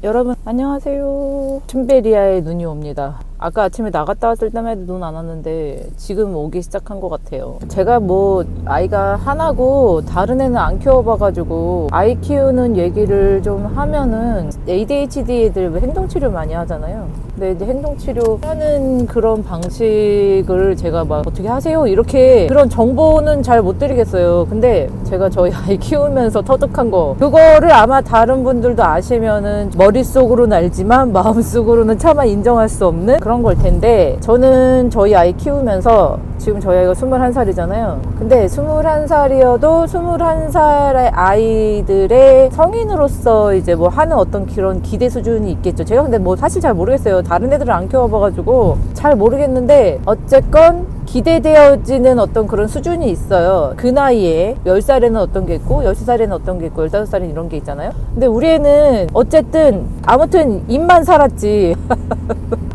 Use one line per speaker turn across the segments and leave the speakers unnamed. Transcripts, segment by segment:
여러분 안녕하세요. 춘베리아에 눈이 옵니다. 아까 아침에 나갔다 왔을 때만 해도 눈 안 왔는데 지금 오기 시작한 것 같아요. 제가 뭐 아이가 하나고 다른 애는 안 키워봐가지고 아이 키우는 얘기를 좀 하면은 ADHD 애들 왜 행동치료 많이 하잖아요. 근데 이제 행동치료 하는 그런 방식을 제가 막 어떻게 하세요? 이렇게 그런 정보는 잘 못 드리겠어요. 근데 제가 저희 아이 키우면서 터득한 거 그거를 아마 다른 분들도 아시면은 머릿속으로는 알지만 마음속으로는 차마 인정할 수 없는 그런 걸 텐데, 저는 저희 아이 키우면서 지금 저희 아이가 21살이잖아요. 근데 21살이어도 21살의 아이들의 성인으로서 이제 뭐 하는 어떤 그런 기대 수준이 있겠죠. 제가 근데 뭐 사실 잘 모르겠어요. 다른 애들을 안 키워봐가지고 잘 모르겠는데 어쨌건 기대되어지는 어떤 그런 수준이 있어요. 그 나이에 10살에는 어떤 게 있고 13살에는 어떤 게 있고 15살에는 이런 게 있잖아요. 근데 우리 애는 어쨌든 아무튼 입만 살았지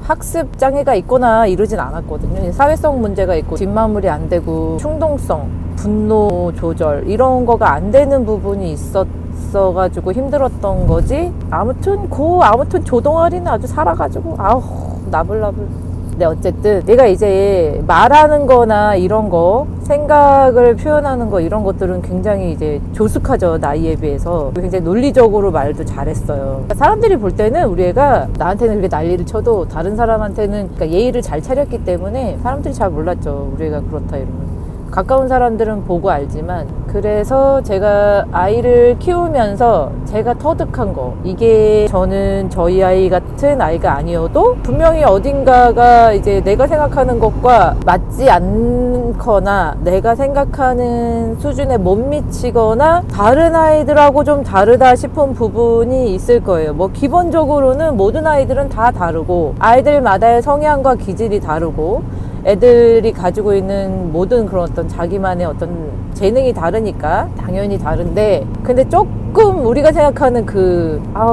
학습 장애가 있거나 이러진 않았거든요. 사회성 문제가 있고 뒷마무리 안 되고 충동성, 분노 조절 이런 거가 안 되는 부분이 있었어가지고 힘들었던 거지. 아무튼 조동아리는 아주 살아가지고 아우 나불나불. 근데 어쨌든 내가 이제 말하는 거나 이런 거 생각을 표현하는 거 이런 것들은 굉장히 이제 조숙하죠. 나이에 비해서 굉장히 논리적으로 말도 잘했어요. 그러니까 사람들이 볼 때는 우리 애가 나한테는 그렇게 난리를 쳐도 다른 사람한테는 그러니까 예의를 잘 차렸기 때문에 사람들이 잘 몰랐죠. 우리 애가 그렇다 이러면. 가까운 사람들은 보고 알지만. 그래서 제가 아이를 키우면서 제가 터득한 거, 이게 저는 저희 아이 같은 아이가 아니어도 분명히 어딘가가 이제 내가 생각하는 것과 맞지 않거나 내가 생각하는 수준에 못 미치거나 다른 아이들하고 좀 다르다 싶은 부분이 있을 거예요. 뭐 기본적으로는 모든 아이들은 다 다르고 아이들마다의 성향과 기질이 다르고 애들이 가지고 있는 모든 그런 어떤 자기만의 어떤 재능이 다르니까 당연히 다른데, 근데 조금 우리가 생각하는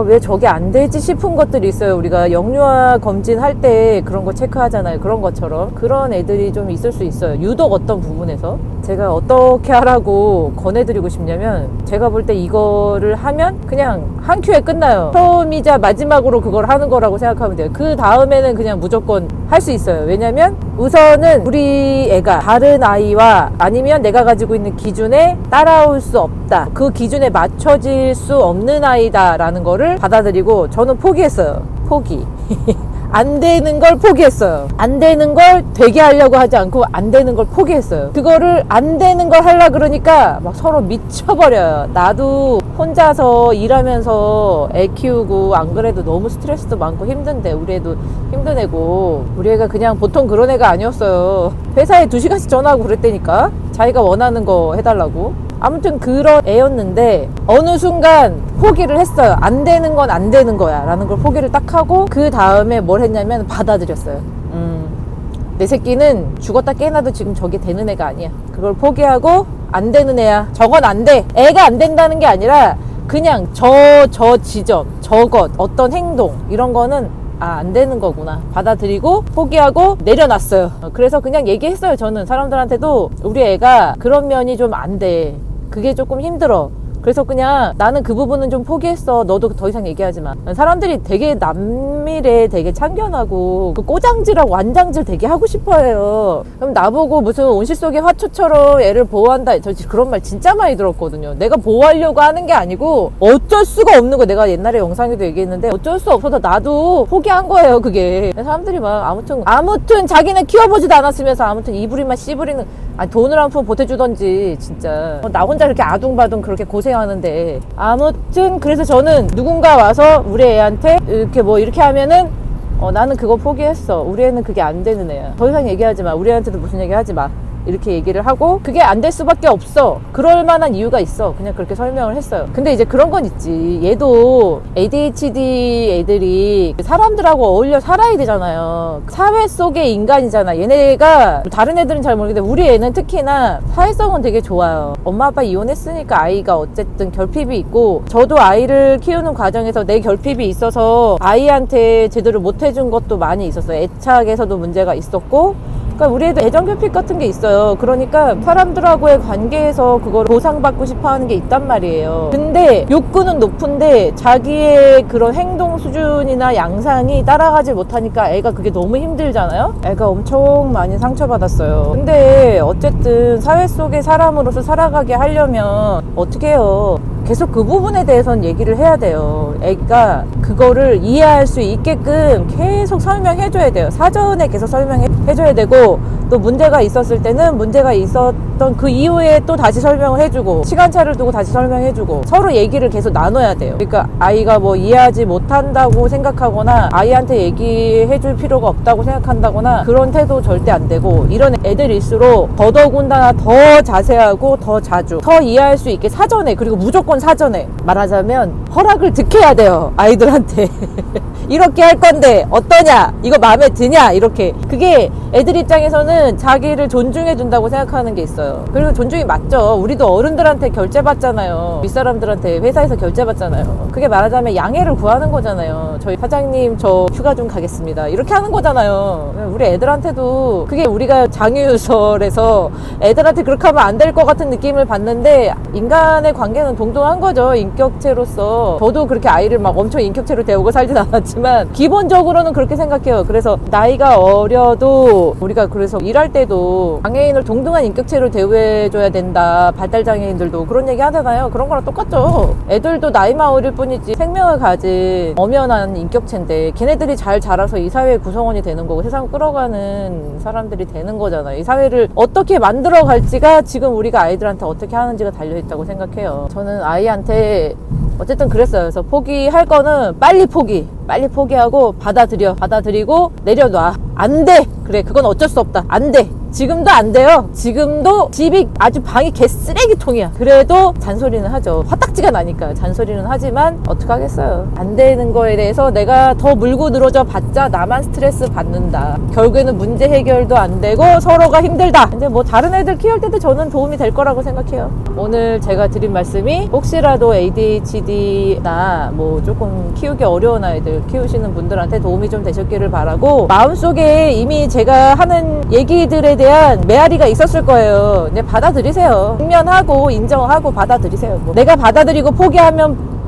왜 저게 안 되지 싶은 것들이 있어요. 우리가 영유아 검진할 때 그런 거 체크하잖아요. 그런 것처럼 그런 애들이 좀 있을 수 있어요. 유독 어떤 부분에서. 제가 어떻게 하라고 권해드리고 싶냐면, 제가 볼 때 이거를 하면 그냥 한 큐에 끝나요. 처음이자 마지막으로 그걸 하는 거라고 생각하면 돼요. 그 다음에는 그냥 무조건 할 수 있어요. 왜냐면 우선은 우리 애가 다른 아이와 아니면 내가 가지고 있는 기준에 따라올 수 없다, 그 기준에 맞춰질 수 없는 아이다라는 거를 받아들이고 저는 포기했어요. 포기. 안 되는 걸 포기했어요. 안 되는 걸 되게 하려고 하지 않고 안 되는 걸 포기했어요. 그거를 안 되는 걸 하려고 그러니까 막 서로 미쳐버려요. 나도 혼자서 일하면서 애 키우고 안 그래도 너무 스트레스도 많고 힘든데, 우리 애도 힘든 애고, 우리 애가 그냥 보통 그런 애가 아니었어요. 회사에 2시간씩 전화하고 그랬다니까, 자기가 원하는 거 해달라고. 아무튼 그런 애였는데 어느 순간 포기를 했어요. 안 되는 건 안 되는 거야 라는 걸 포기를 딱 하고, 그 다음에 뭘 했냐면 받아들였어요. 내 새끼는 죽었다 깨어나도 지금 저게 되는 애가 아니야. 그걸 포기하고 안 되는 애야. 저건 안 돼. 애가 안 된다는 게 아니라 그냥 저 지점, 저것, 어떤 행동 이런 거는 안 되는 거구나 받아들이고 포기하고 내려놨어요. 그래서 그냥 얘기했어요. 저는 사람들한테도 우리 애가 그런 면이 좀 안 돼, 그게 조금 힘들어, 그래서 그냥 나는 그 부분은 좀 포기했어, 너도 더 이상 얘기하지 마. 사람들이 되게 남미래 되게 참견하고 그 꼬장질하고 완장질 되게 하고 싶어해요. 그럼 나보고 무슨 온실 속의 화초처럼 애를 보호한다, 저 그런 말 진짜 많이 들었거든요. 내가 보호하려고 하는 게 아니고 어쩔 수가 없는 거. 내가 옛날에 영상에도 얘기했는데 어쩔 수 없어서 나도 포기한 거예요. 그게 사람들이 막 아무튼 자기는 키워보지도 않았으면서 아무튼 이부리만 씨부리는, 돈을 한 푼 보태주던지 진짜. 나 혼자 그렇게 아둥바둥 그렇게 고생하는데. 아무튼 그래서 저는 누군가 와서 우리 애한테 이렇게 하면은 나는 그거 포기했어, 우리 애는 그게 안 되는 애야, 더 이상 얘기하지 마, 우리 애한테도 무슨 얘기 하지 마, 이렇게 얘기를 하고, 그게 안 될 수밖에 없어. 그럴 만한 이유가 있어. 그냥 그렇게 설명을 했어요. 근데 이제 그런 건 있지. 얘도 ADHD 애들이 사람들하고 어울려 살아야 되잖아요. 사회 속의 인간이잖아. 얘네가, 다른 애들은 잘 모르겠는데 우리 애는 특히나 사회성은 되게 좋아요. 엄마 아빠 이혼했으니까 아이가 어쨌든 결핍이 있고, 저도 아이를 키우는 과정에서 내 결핍이 있어서 아이한테 제대로 못 해준 것도 많이 있었어요. 애착에서도 문제가 있었고, 그러니까 우리 애들 애정결핍 같은 게 있어요. 그러니까 사람들하고의 관계에서 그걸 보상받고 싶어 하는 게 있단 말이에요. 근데 욕구는 높은데 자기의 그런 행동 수준이나 양상이 따라가지 못하니까 애가 그게 너무 힘들잖아요. 애가 엄청 많이 상처받았어요. 근데 어쨌든 사회 속의 사람으로서 살아가게 하려면 어떻게 해요? 계속 그 부분에 대해서는 얘기를 해야 돼요. 애가 그거를 이해할 수 있게끔 계속 설명해줘야 돼요. 사전에 계속 설명해줘야 되고, 또 문제가 있었을 때는 문제가 있었던 그 이후에 또 다시 설명을 해주고, 시간차를 두고 다시 설명해주고, 서로 얘기를 계속 나눠야 돼요. 그러니까 아이가 뭐 이해하지 못한다고 생각하거나 아이한테 얘기해줄 필요가 없다고 생각한다거나 그런 태도 절대 안 되고, 이런 애들일수록 더더군다나 더 자세하고 더 자주 더 이해할 수 있게 사전에, 그리고 무조건 사전에 말하자면 허락을 득해야 돼요. 아이들한테 이렇게 할 건데 어떠냐, 이거 마음에 드냐, 이렇게. 그게 애들 입장에서는 자기를 존중해 준다고 생각하는 게 있어요. 그리고 존중이 맞죠. 우리도 어른들한테 결제 받잖아요. 윗사람들한테 회사에서 결제 받잖아요. 그게 말하자면 양해를 구하는 거잖아요. 저희 사장님 저 휴가 좀 가겠습니다, 이렇게 하는 거잖아요. 우리 애들한테도 그게, 우리가 장유유설에서 애들한테 그렇게 하면 안 될 것 같은 느낌을 받는데, 인간의 관계는 동등한 거죠. 인격체로서. 저도 그렇게 아이를 막 엄청 인격체로 대우고 살진 않았지만 기본적으로는 그렇게 생각해요. 그래서 나이가 어려도 우리가, 그래서 일할 때도 장애인을 동등한 인격체로 대우해줘야 된다, 발달장애인들도 그런 얘기 하잖아요. 그런 거랑 똑같죠. 애들도 나이만 어릴 뿐이지 생명을 가진 엄연한 인격체인데, 걔네들이 잘 자라서 이 사회의 구성원이 되는 거고 세상을 끌어가는 사람들이 되는 거잖아요. 이 사회를 어떻게 만들어 갈지가 지금 우리가 아이들한테 어떻게 하는지가 달려있다고 생각해요. 저는 아이한테 어쨌든 그랬어요. 그래서 포기할 거는 빨리 포기하고 받아들이고 내려놔. 안 돼, 그래, 그건 어쩔 수 없다, 안 돼. 지금도 안 돼요. 지금도 집이 아주 방이 개쓰레기통이야. 그래도 잔소리는 하죠. 화딱지가 나니까 잔소리는 하지만 어떡하겠어요. 안 되는 거에 대해서 내가 더 물고 늘어져 봤자 나만 스트레스 받는다. 결국에는 문제 해결도 안 되고 서로가 힘들다. 근데 뭐 다른 애들 키울 때도 저는 도움이 될 거라고 생각해요. 오늘 제가 드린 말씀이 혹시라도 ADHD나 뭐 조금 키우기 어려운 아이들 키우시는 분들한테 도움이 좀 되셨기를 바라고, 마음속에 이미 제가 하는 얘기들에 대한 메아리가 있었을 거예요. 근데 받아들이세요. 직면하고 인정하고 받아들이세요. 뭐 내가 받아들이고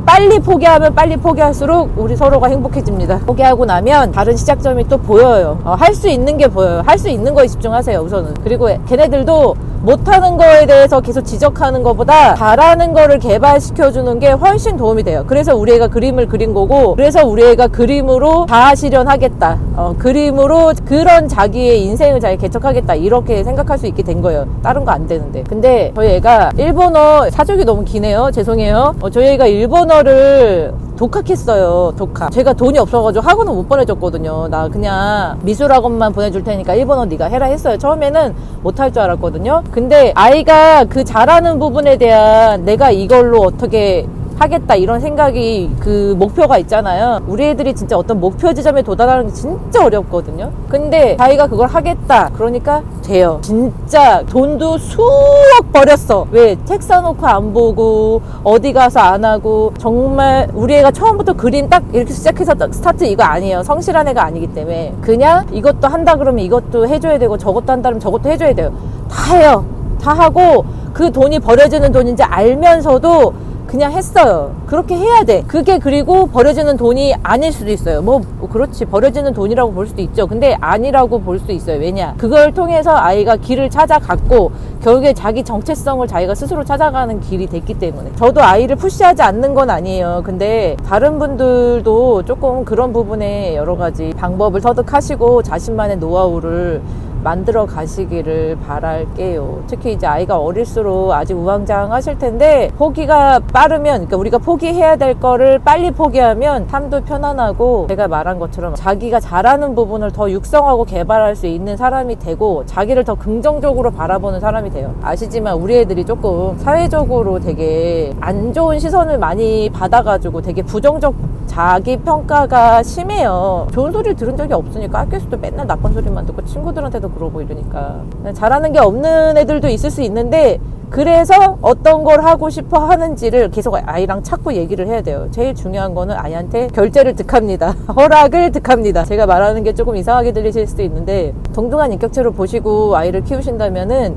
빨리 포기할수록 우리 서로가 행복해집니다. 포기하고 나면 다른 시작점이 또 보여요. 할 수 있는 게 보여요. 할 수 있는 거에 집중하세요, 우선은. 그리고 걔네들도 못하는 거에 대해서 계속 지적하는 것보다 잘하는 거를 개발시켜주는 게 훨씬 도움이 돼요. 그래서 우리 애가 그림을 그린 거고, 그래서 우리 애가 그림으로 자아 실현하겠다, 그림으로 그런 자기의 인생을 잘 개척하겠다, 이렇게 생각할 수 있게 된 거예요. 다른 거 안 되는데. 근데 저희 애가 일본어, 사족이 너무 기네요, 죄송해요. 저희 애가 일본어를 독학했어요. 독학. 제가 돈이 없어가지고 학원은 못 보내줬거든요. 나 그냥 미술학원만 보내줄 테니까 일본어 네가 해라 했어요. 처음에는 못할 줄 알았거든요. 근데 아이가 그 잘하는 부분에 대한, 내가 이걸로 어떻게 하겠다, 이런 생각이, 그 목표가 있잖아요. 우리 애들이 진짜 어떤 목표 지점에 도달하는 게 진짜 어렵거든요. 근데 자기가 그걸 하겠다 그러니까 돼요. 진짜 돈도 수억 버렸어. 왜? 책 사놓고 안 보고 어디 가서 안 하고. 정말 우리 애가 처음부터 그림 딱 이렇게 시작해서 스타트 이거 아니에요. 성실한 애가 아니기 때문에 그냥 이것도 한다 그러면 이것도 해줘야 되고, 저것도 한다 그러면 저것도 해줘야 돼요. 다 해요. 다 하고, 그 돈이 버려지는 돈인지 알면서도 그냥 했어요. 그렇게 해야 돼. 그게, 그리고 버려지는 돈이 아닐 수도 있어요. 뭐 그렇지, 버려지는 돈이라고 볼 수도 있죠. 근데 아니라고 볼 수도 있어요. 왜냐, 그걸 통해서 아이가 길을 찾아갔고 결국에 자기 정체성을 자기가 스스로 찾아가는 길이 됐기 때문에. 저도 아이를 푸시하지 않는 건 아니에요. 근데 다른 분들도 조금 그런 부분에 여러 가지 방법을 터득하시고 자신만의 노하우를 만들어 가시기를 바랄게요. 특히 이제 아이가 어릴수록 아직 우왕좌왕하실 텐데, 포기가 빠르면, 그러니까 우리가 포기해야 될 거를 빨리 포기하면 삶도 편안하고, 제가 말한 것처럼 자기가 잘하는 부분을 더 육성하고 개발할 수 있는 사람이 되고, 자기를 더 긍정적으로 바라보는 사람이 돼요. 아시지만 우리 애들이 조금 사회적으로 되게 안 좋은 시선을 많이 받아가지고 되게 부정적 자기 평가가 심해요. 좋은 소리를 들은 적이 없으니까 학교에서도 맨날 나쁜 소리만 듣고 친구들한테도 그러고 이러니까 잘하는 게 없는 애들도 있을 수 있는데, 그래서 어떤 걸 하고 싶어 하는지를 계속 아이랑 찾고 얘기를 해야 돼요. 제일 중요한 거는 아이한테 결제를 득합니다. 허락을 득합니다. 제가 말하는 게 조금 이상하게 들리실 수도 있는데, 동등한 인격체로 보시고 아이를 키우신다면은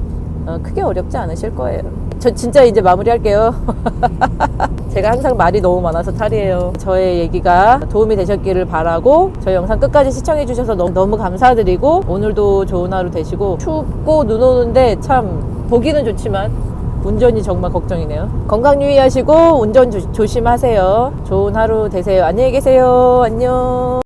크게 어렵지 않으실 거예요. 저 진짜 이제 마무리할게요. 제가 항상 말이 너무 많아서 탈이에요. 저의 얘기가 도움이 되셨기를 바라고, 저희 영상 끝까지 시청해 주셔서 너무 감사드리고, 오늘도 좋은 하루 되시고, 춥고 눈 오는데 참 보기는 좋지만 운전이 정말 걱정이네요. 건강 유의하시고 운전 조심하세요. 좋은 하루 되세요. 안녕히 계세요. 안녕.